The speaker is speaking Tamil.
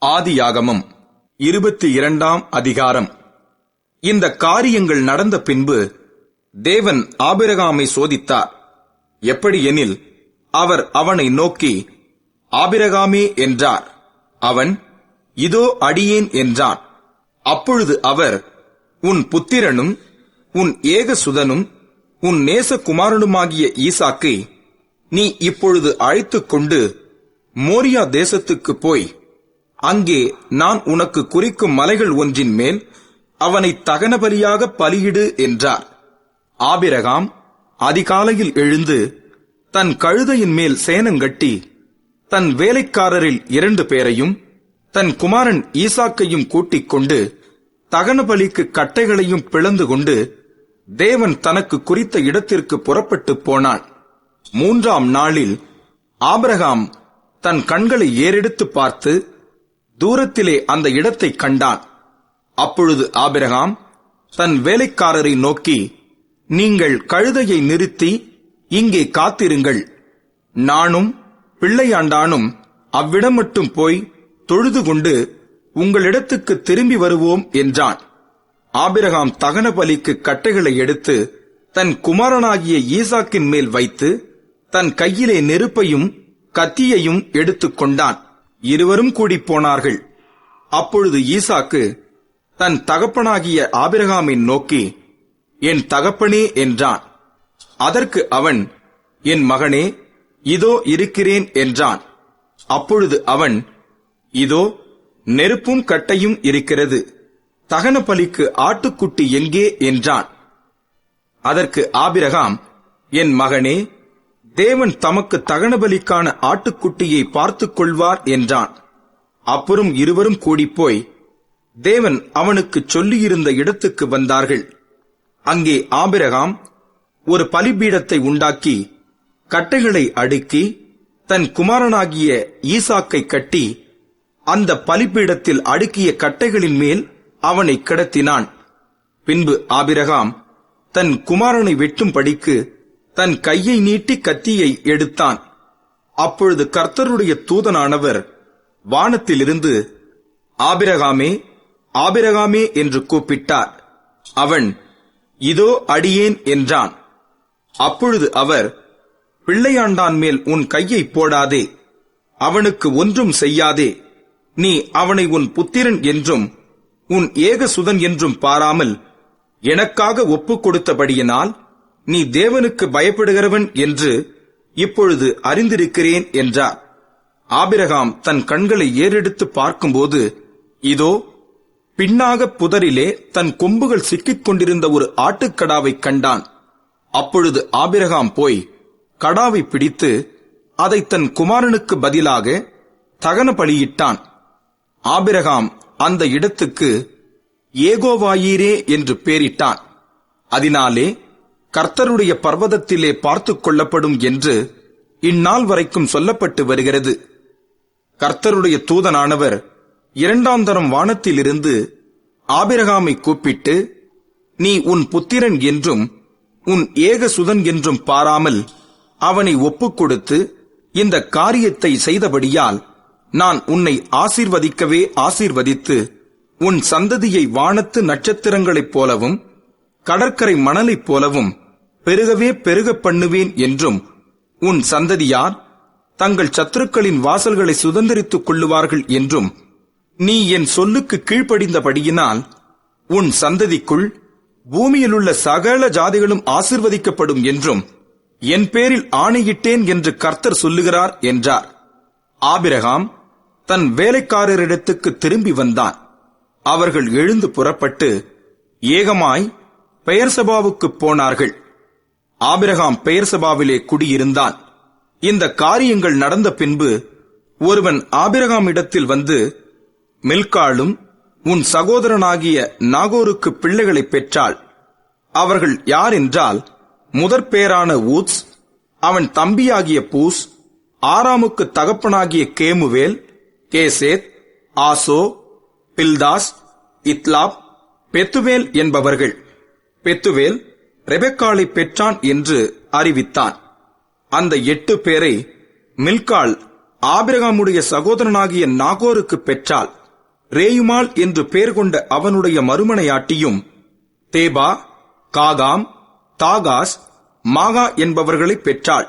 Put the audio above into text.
ஆதியாகமம் 22ஆம் அதிகாரம். இந்த காரியங்கள் நடந்த பின்பு தேவன் ஆபிரகாமை சோதித்தார். எப்படியெனில், அவர் அவனை நோக்கி, ஆபிரகாமே என்றார். அவன், இதோ அடியேன் என்றான். அப்பொழுது அவர், உன் புத்திரனும் உன் ஏகசுதனும் உன் நேசகுமாரனுமாகிய ஈசாக்கை நீ இப்பொழுது அழைத்துக் கொண்டு மோரியா தேசத்துக்குப் போய், அங்கே நான் உனக்கு குறிக்கும் மலைகள் ஒன்றின் மேல் அவனை தகனபலியாக பலியிடு என்றார். ஆபிரகாம் அதிகாலையில் எழுந்து தன் கழுதையின் மேல் சேணங்கட்டி தன் வேலைக்காரரில் 2 பேரையும் தன் குமாரன் ஈசாக்கையும் கூட்டிக் கொண்டு தகனபலிக்கு கட்டைகளையும் பிளந்து கொண்டு தேவன் தனக்கு குறித்த இடத்திற்கு புறப்பட்டு போனான். 3ஆம் நாளில் ஆபிரகாம் தன் கண்களை ஏறெடுத்து பார்த்து தூரத்திலே அந்த இடத்தை கண்டான். அப்பொழுது ஆபிரகாம் தன் வேலைக்காரரை நோக்கி, நீங்கள் கழுதையை நிறுத்தி இங்கே காத்திருங்கள், நானும் பிள்ளையாண்டானும் அவ்விடம் மட்டும் போய் தொழுது கொண்டு உங்களிடத்துக்கு திரும்பி வருவோம் என்றான். ஆபிரகாம் தகன பலிக்கு கட்டைகளை எடுத்து தன் குமாரனாகிய ஈசாக்கின் மேல் வைத்து தன் கையிலே நெருப்பையும் கத்தியையும் எடுத்துக் கொண்டான். இருவரும் கூடி போனார்கள். அப்பொழுது ஈசாக்கு தன் தகப்பனாகிய ஆபிரகாமை நோக்கி, என் தகப்பனே என்றான். அதற்கு அவன், என் மகனே, இதோ இருக்கிறேன் என்றான். அப்பொழுது அவன், இதோ நெருப்பும் கட்டையும் இருக்கிறது, தகன பலிக்கு ஆட்டுக்குட்டி எங்கே என்றான். அதற்கு ஆபிரகாம், என் மகனே, தேவன் தமக்கு தகனபலிக்கான ஆட்டுக்குட்டியை பார்த்துக் கொள்வார் என்றான். அப்புறம் இருவரும் கூடிப்போய் தேவன் அவனுக்கு சொல்லியிருந்த இடத்துக்கு வந்தார்கள். அங்கே ஆபிரகாம் ஒரு பலிபீடத்தை உண்டாக்கி கட்டைகளை அடுக்கி தன் குமாரனாகிய ஈசாக்கை கட்டி அந்த பலிபீடத்தில் அடுக்கிய கட்டைகளின் மேல் அவனை கிடத்தினான். பின்பு ஆபிரகாம் தன் குமாரனை வெட்டும்படிக்கு தன் கையை நீட்டி கத்தியை எடுத்தான். அப்பொழுது கர்த்தருடைய தூதனானவர் வானத்திலிருந்து, ஆபிரகாமே, ஆபிரகாமே என்று கூப்பிட்டார். அவன், இதோ அடியேன் என்றான். அப்பொழுது அவர், பிள்ளையாண்டான் மேல் உன் கையை போடாதே, அவனுக்கு ஒன்றும் செய்யாதே, நீ அவனை உன் புத்திரன் என்றும் உன் ஏகசுதன் என்றும் பாராமல் எனக்காக ஒப்புக் கொடுத்தபடியினால் நீ தேவனுக்கு பயப்படுகிறவன் என்று இப்பொழுது அறிந்திருக்கிறேன் என்றார். ஆபிரகாம் தன் கண்களை ஏறெடுத்து பார்க்கும்போது, இதோ பின்னாக புதரிலே தன் கொம்புகள் சிக்கிக் கொண்டிருந்த ஒரு ஆட்டுக்கடாவை கண்டான். அப்பொழுது ஆபிரகாம் போய் கடாவை பிடித்து அதை தன் குமாரனுக்கு பதிலாக தகன பலியிட்டான். ஆபிரகாம் அந்த இடத்துக்கு ஏகோவாயீரே என்று பெயரிட்டான். அதனாலே கர்த்தருடைய பர்வதத்திலே பார்த்துக் கொள்ளப்படும் என்று இந்நாள் வரைக்கும் சொல்லப்பட்டு வருகிறது. கர்த்தருடைய தூதனானவர் 2ஆம் தரம் வானத்திலிருந்து ஆபிரகாமை கூப்பிட்டு, நீ உன் புத்திரன் என்றும் உன் ஏகசுதன் என்றும் பாராமல் அவனை ஒப்புக் கொடுத்து இந்த காரியத்தை செய்தபடியால் நான் உன்னை ஆசீர்வதிக்கவே ஆசீர்வதித்து உன் சந்ததியை வானத்து நட்சத்திரங்களைப் போலவும் கடற்கரை மணலைப் போலவும் பெருகவே பெருக பண்ணுவேன் என்றும் உன் சந்ததியார் தங்கள் சத்துருக்களின் வாசல்களை சுதந்தரித்துக் கொள்ளுவார்கள் என்றும் நீ என் சொல்லுக்கு கீழ்ப்படிந்தபடியினால் உன் சந்ததிக்குள் பூமியிலுள்ள சகல ஜாதிகளும் ஆசீர்வதிக்கப்படும் என்றும் என் பேரில் ஆணையிட்டேன் என்று கர்த்தர் சொல்லுகிறார் என்றார். ஆபிரகாம் தன் வேலைக்காரரிடத்துக்கு திரும்பி வந்தான். அவர்கள் எழுந்து புறப்பட்டு ஏகமாய் பெயர்சபாவுக்குப் போனார்கள். ஆபிரகாம் பெயர்சபாவிலே குடியிருந்தான். இந்த காரியங்கள் நடந்த பின்பு ஒருவன் ஆபிரகாம் இடத்தில் வந்து, மில்காளும் உன் சகோதரனாகிய நாகோருக்கு பிள்ளைகளை பெற்றாள். அவர்கள் யார் என்றால், முதற் பேரான ஊத்ஸ், அவன் தம்பியாகிய பூஸ், ஆராமுக்கு தகப்பனாகிய கேமுவேல், கேசேத், ஆசோ, பில்தாஸ், இத்லாப், பெத்துவேல் என்பவர்கள். பெத்துவேல் ரெபெக்காளை பெற்றான் என்று அறிவித்தான். அந்த 8 பேரை மில்காள் ஆபிரகாமுடைய சகோதரனாகிய நாகோருக்கு பெற்றாள். ரேயுமாள் என்று பெயர் கொண்ட அவனுடைய மறுமனையாட்டியும் தேபா, காகாம், தாகாஸ், மாகா என்பவர்களை பெற்றாள்.